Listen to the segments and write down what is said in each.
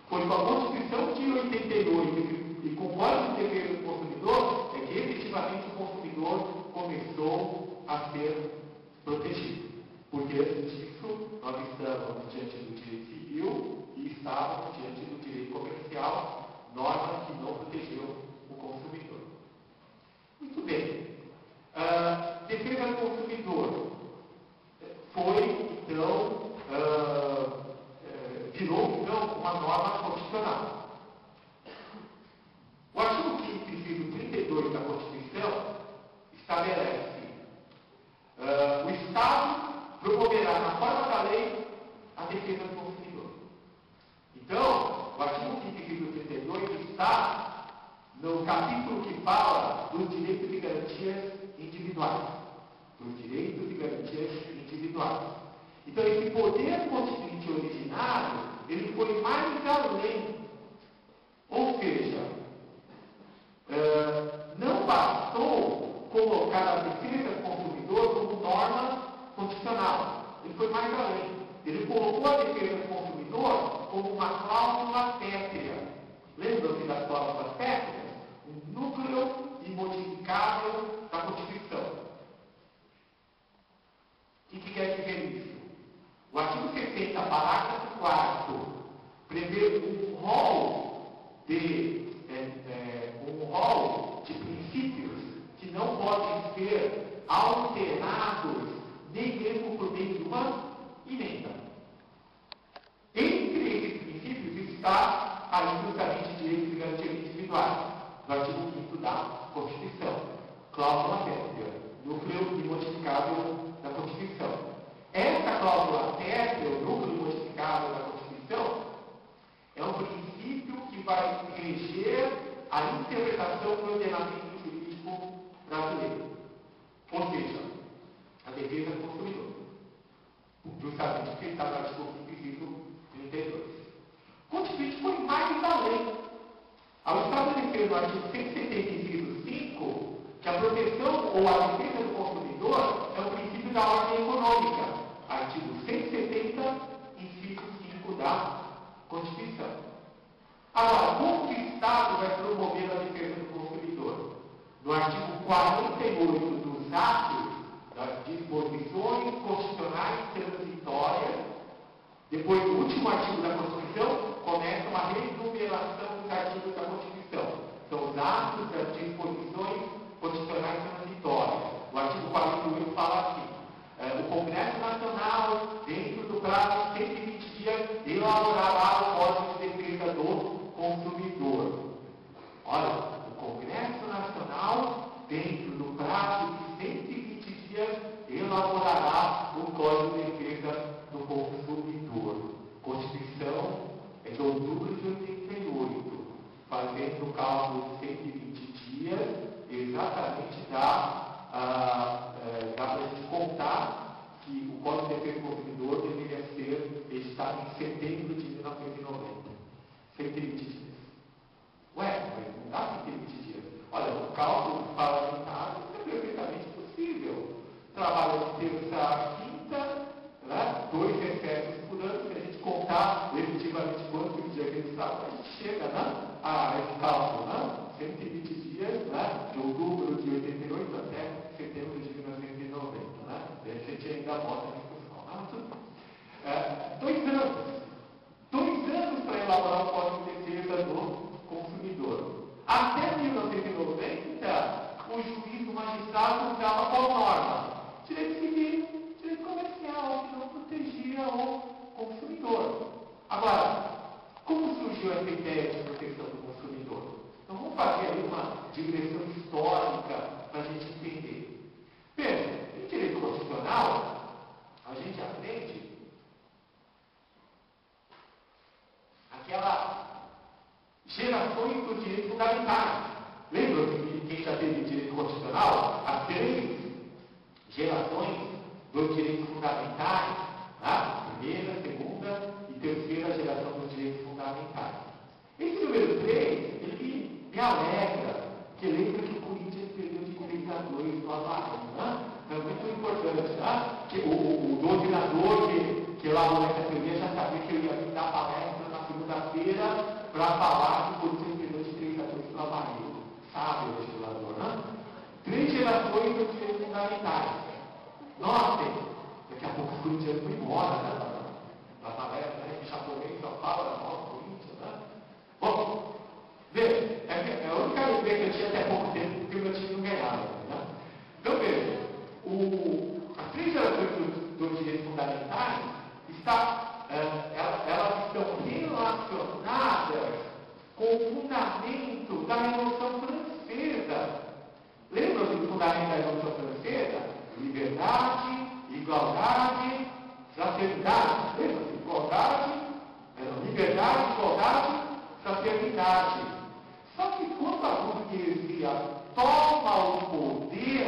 Foi com a Constituição de 88 e com o Código de Defesa do Consumidor é que efetivamente o consumidor começou a ser protegido. Porque antes disso, nós estávamos diante do direito civil e estávamos diante do direito comercial, norma que não protegeu o consumidor. Muito bem. Defesa do consumidor foi, então, virou, então, uma norma constitucional. O artigo 5º, inciso 32 da Constituição estabelece o Estado promoverá na forma da lei a defesa do consumidor. Então, o artigo 5º, inciso 32 está no capítulo que fala dos direitos e garantias individuais. Dos direitos e garantias individuais. Então, esse poder constituinte originário, ele foi mais além. Ou seja, não bastou colocar a defesa do consumidor como norma constitucional. Ele foi mais além. Ele colocou a defesa do consumidor como uma cláusula pétrea. Lembram-se das cláusulas pétreas? Um núcleo imodificável da Constituição. O que quer dizer isso? O artigo 60, parágrafo 4º, prevê um rol de princípios que não podem ser alterados nem mesmo por meio de uma emenda. Entre esses princípios está aí justamente direitos e garantias individuais, no artigo 5º da Constituição, cláusula pétrea, núcleo imodificável da Constituição. Essa cláusula pétrea, o núcleo imodificável da Constituição, é um princípio que vai reger a interpretação do ordenamento jurídico brasileiro. Ou seja, a defesa do consumidor. Justamente porque está no artigo 5º, inciso 32. O Constituinte foi mais além. Ao estabelecer no artigo 170, inciso 5, que a proteção ou a defesa do consumidor é um princípio da ordem econômica. Artigo 170, inciso 5 da Constituição. Agora, como que o Estado vai promover a defesa do consumidor? No artigo 48 dos atos das disposições constitucionais transitórias, depois do último artigo da Constituição, começa uma renumeração dos artigos da Constituição. São os atos das disposições constitucionais transitórias. O artigo 48 fala assim: o Congresso Nacional, dentro do prazo de 120 dias, elaborará o Código de Defesa do Consumidor. Olha, o Congresso Nacional, dentro do prazo de 120 dias, elaborará o Código de Defesa do Consumidor. Constituição é de outubro de 88, fazendo o cálculo de 120 dias, exatamente dá para a gente contar que o Código de Defesa do Consumidor deveria ser editado em setembro de 1990. 120 dias. Ué, mas não dá 120 dias. Olha, o cálculo parlamentar é perfeitamente possível. Trabalha de terça a quinta, né? 2 recessos por ano, se a gente contar efetivamente quantos dias que eles trabalham, a gente chega, né? Esse cálculo, né? 120 dias, né? De outubro de 88 até setembro de 1990, né? A gente ainda volta a discussão, né? Tudo bem. 2 anos. 2 anos para elaborar o Código de Defesa do Consumidor. Até 1990, o juiz, o magistrado, usava qual norma? Direito civil, direito comercial, que não protegia o consumidor. Agora, como surgiu essa ideia de proteção do consumidor? Então vamos fazer aí uma digressão histórica para a gente entender. Veja, em direito constitucional, a gente aprende aquelas gerações do direito fundamentais. Lembram-se de quem já teve direito constitucional? As 3 gerações dos direitos fundamentais, tá? Primeira, segunda e terceira geração dos direitos fundamentais. Esse número 3, ele me alegra, que lembra que o Corinthians perdeu de 3-2 no Havaí, né? É muito importante, né? Que o doutrinador que elaborou essa teoria já sabia que eu ia dar palestra na segunda-feira geladeira para falar que pode ser um período de 3 a 2 para barriga. Sabe o legislador, né? 3 gerações dos direitos fundamentais. Notem, daqui a pouco os corintianos vão embora, né? Na palestra, né? Japonês só fala, nossa, Corinthians, né? Bom, veja, é a única alegria que eu tinha até pouco tempo, porque o meu time não ganhava, né? Então, veja, as 3 gerações dos direitos fundamentais elas estão relacionadas com o fundamento da Revolução Francesa. Lembram do fundamento da Revolução Francesa? Liberdade, igualdade, fraternidade. Lembram? Liberdade, igualdade, fraternidade. Só que quando a burguesia toma o poder,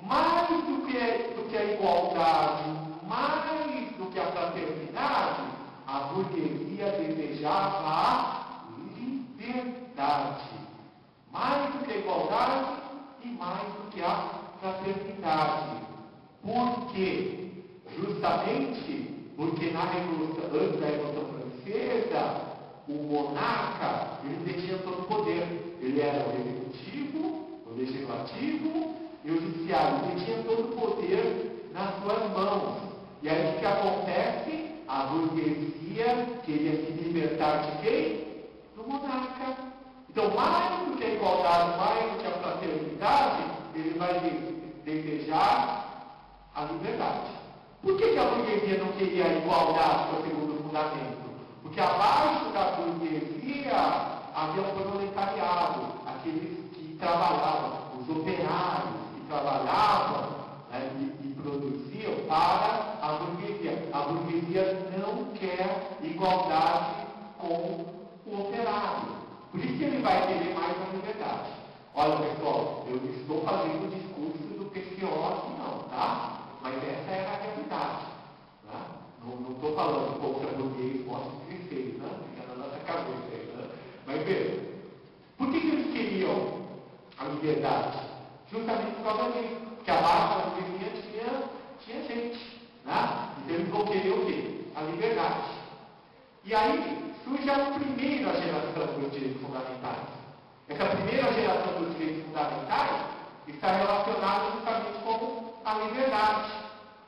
mais do que a igualdade, mais do que a fraternidade, a burguesia desejava a liberdade. Mais do que a igualdade e mais do que a fraternidade. Por quê? Justamente porque antes da Revolução Francesa, o monarca, ele detinha todo o poder. Ele era o executivo, o legislativo e o judiciário. Ele tinha todo o poder nas suas mãos. E aí o que acontece? A burguesia queria se libertar de quem? Do monarca. Então, mais do que a igualdade, mais do que a fraternidade, ele vai desejar a liberdade. Por que a burguesia não queria a igualdade, que é o segundo fundamento? Porque abaixo da burguesia havia um proletariado, aqueles que trabalhavam, os operários que trabalhavam, né, e produziam para a burguesia. A burguesia não quer igualdade com o operário. Por isso que ele vai querer mais a liberdade. Olha, pessoal, eu não estou fazendo o discurso do PCO aqui não, tá? Mas essa é a realidade. Né? Não estou falando contra burguês, mostra o que fez, né? Fica na nossa cabeça aí, né? Mas veja, por que eles queriam a liberdade? Justamente por causa disso. Porque abaixo da burguesia tinha gente. Né? Então eles vão querer o quê? A liberdade. E aí surge a primeira geração dos direitos fundamentais. Essa primeira geração dos direitos fundamentais está relacionada justamente com a liberdade.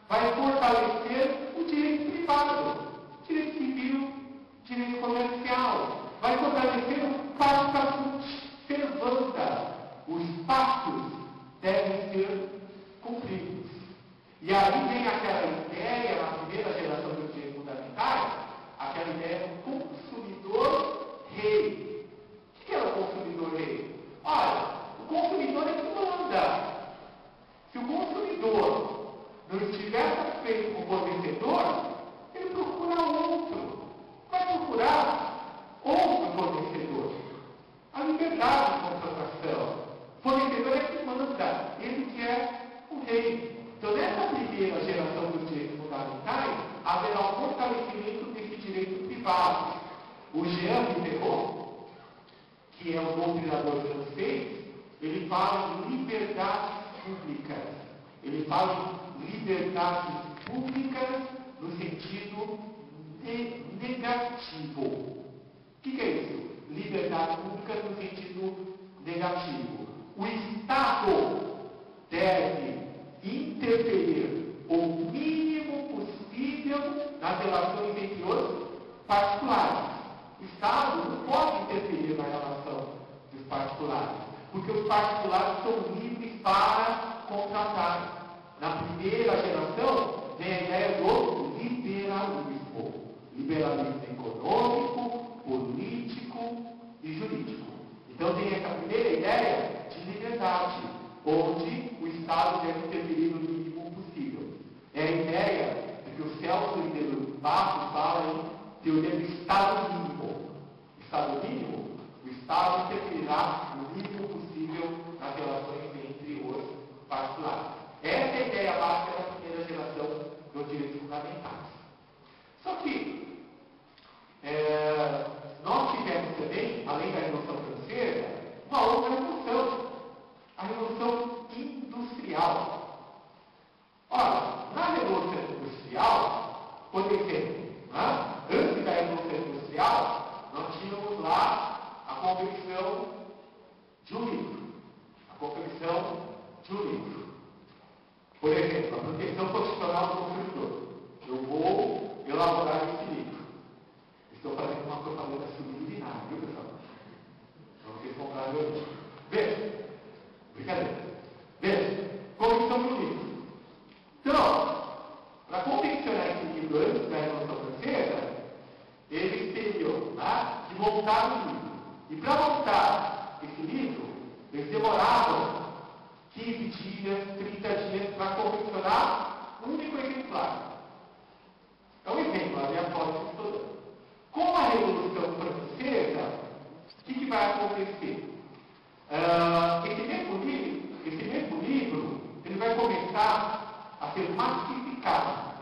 Vai fortalecer o direito privado, direito civil, direito comercial. Vai fortalecer o pacta servanda. Os pactos devem ser cumpridos. E aí vem aquela ideia, na primeira geração dos direitos fundamentais, aquela ideia do consumidor rei. O que é o consumidor rei? Olha, o consumidor é que manda. Se o consumidor não estiver satisfeito com o fornecedor, ele procura outro. Vai procurar outro fornecedor. A liberdade de contratação. O fornecedor é que manda. Ele que é o rei. Então, nessa primeira geração dos direitos fundamentais, haverá um fortalecimento desse direito privado. O Jean Diderot, que é um doutrinador francês, ele fala em liberdades públicas. Ele fala em liberdades públicas no sentido negativo. O que é isso? Liberdades públicas no sentido negativo. O Estado deve interferir o mínimo possível nas relações entre os particulares. O Estado não pode interferir na relação dos particulares, porque os particulares são livres para contratar. Na primeira geração, vem a ideia do liberalismo. Liberalismo econômico, político e jurídico. Então tem essa primeira ideia de liberdade, onde o Estado deve interferir no mínimo possível. É a ideia de que o Celso Ribeiro Bastos fala em teoria do Estado mínimo. Estado mínimo, o Estado interferirá no mínimo possível nas relações entre os particulares. Essa é a ideia básica da primeira geração dos direitos fundamentais. Só que nós tivemos também, além da Revolução Francesa, uma outra revolução, a Revolução Industrial. Ora, na Revolução Industrial, por exemplo, né, de um livro. Por exemplo, a proteção constitucional do consumidor. Eu vou elaborar esse livro. Estou fazendo uma propaganda subliminar, viu, pessoal? Para vocês comprarem o livro. Veja. Brincadeira. Veja. Confecção do livro. Então, para confeccionar esse livro antes da Revolução Francesa, eles teriam de montar o livro. E para montar esse livro, eles demoravam 15 dias, 30 dias para confeccionar um único exemplar. É um exemplo, a minha foto toda. Com a Revolução Francesa, o que vai acontecer? Esse mesmo livro, ele vai começar a ser massificado.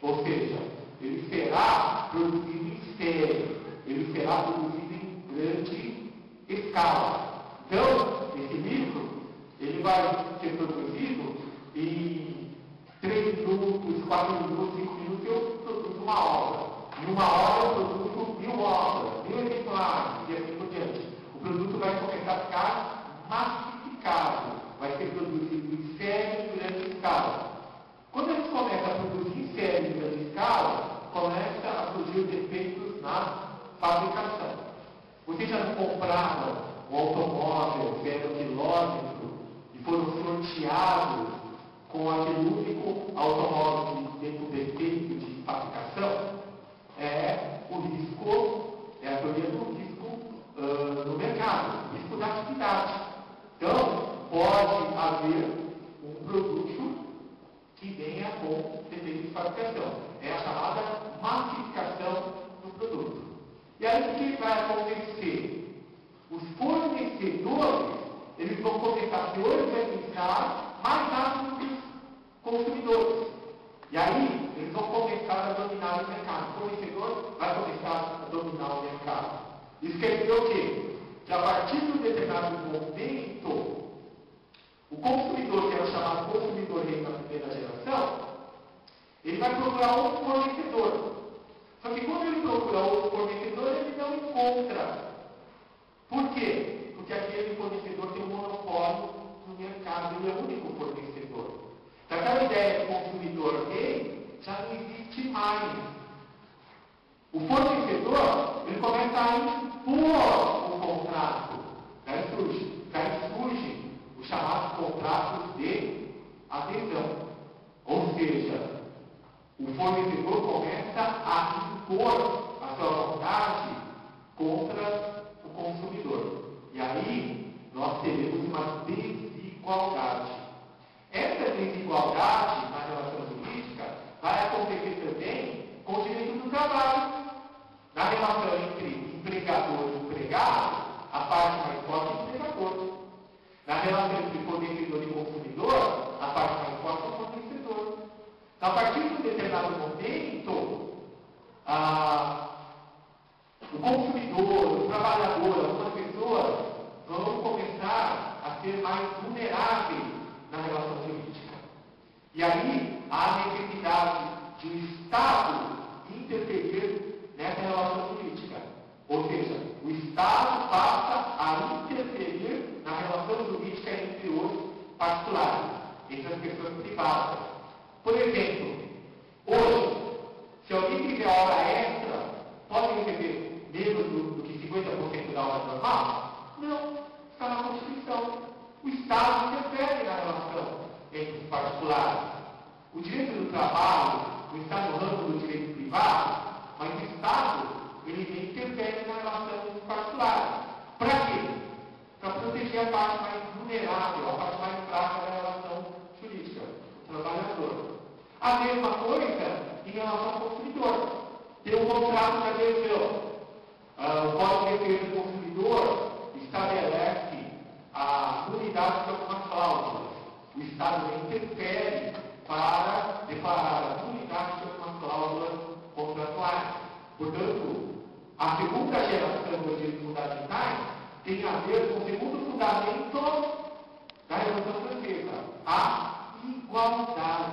Ou seja, ele será produzido em série, ele será produzido em grande escala. Então, esse livro, ele vai ser produzido em 3 minutos, 4 minutos, 5 minutos, eu produzo uma obra. Em uma hora eu produzo 1000 obras, 1000 exemplares, e assim por diante. O produto vai começar a ficar massificado, vai ser produzido em série em grande escala. Quando a gente começa a produzir em série em grande escala, começa a surgir defeitos na fabricação. Vocês já não compraram um automóvel 0 quilômetro e foram sorteados com aquele único automóvel que tem um defeito de fabricação? É o risco, é a teoria do risco no mercado, risco da atividade. Então, pode haver um produto que venha com defeito de fabricação. É a chamada massificação do produto. E aí o que vai acontecer? Os fornecedores, eles vão começar a se organizar mais rápido que os consumidores. E aí, eles vão começar a dominar o mercado. O fornecedor vai começar a dominar o mercado. Isso quer dizer o quê? Que a partir de um determinado momento, o consumidor, que é o chamado consumidor rei da primeira geração, ele vai procurar outro fornecedor. Só que quando ele procura outro fornecedor, ele não encontra. Por quê? Porque aquele fornecedor tem um monopólio no mercado, ele é o único fornecedor. Então, aquela ideia de consumidor rei já não existe mais. O fornecedor, ele começa a impor o contrato. Daí surge os chamados contratos de adesão. Ou seja, o fornecedor começa a impor a sua vontade contra o consumidor. E aí, nós teremos uma desigualdade. Essa desigualdade na relação jurídica vai acontecer também com o direito do trabalho. Na relação entre empregador e empregado, a parte mais forte é o empregador. Na relação entre fornecedor e consumidor, a parte mais forte é o fornecedor. A partir de um determinado momento, o consumidor, o trabalhador, algumas pessoas vão começar a ser mais vulneráveis na relação jurídica. E aí, há a necessidade de o Estado interferir nessa relação jurídica. Ou seja, o Estado passa a interferir na relação jurídica entre os particulares, entre as pessoas privadas. Por exemplo, hoje, se alguém fizer hora extra, pode receber menos do que 50% da hora normal? Não, está na Constituição. O Estado interfere na relação entre os particulares. O direito do trabalho não está no ramo do direito privado, mas o Estado, ele interfere na relação entre os particulares. Para quê? Para proteger a parte mais vulnerável, a parte mais fraca da relação jurídica, o trabalhador. A mesma coisa em relação ao consumidor. Tem um contrato de adesão. O Código de Defesa do Consumidor estabelece a nulidade de algumas cláusulas. O Estado interfere para declarar a nulidade de algumas cláusulas contratuais. Portanto, a segunda geração dos direitos fundamentais tem a ver com o segundo fundamento da Revolução Francesa, a igualdade.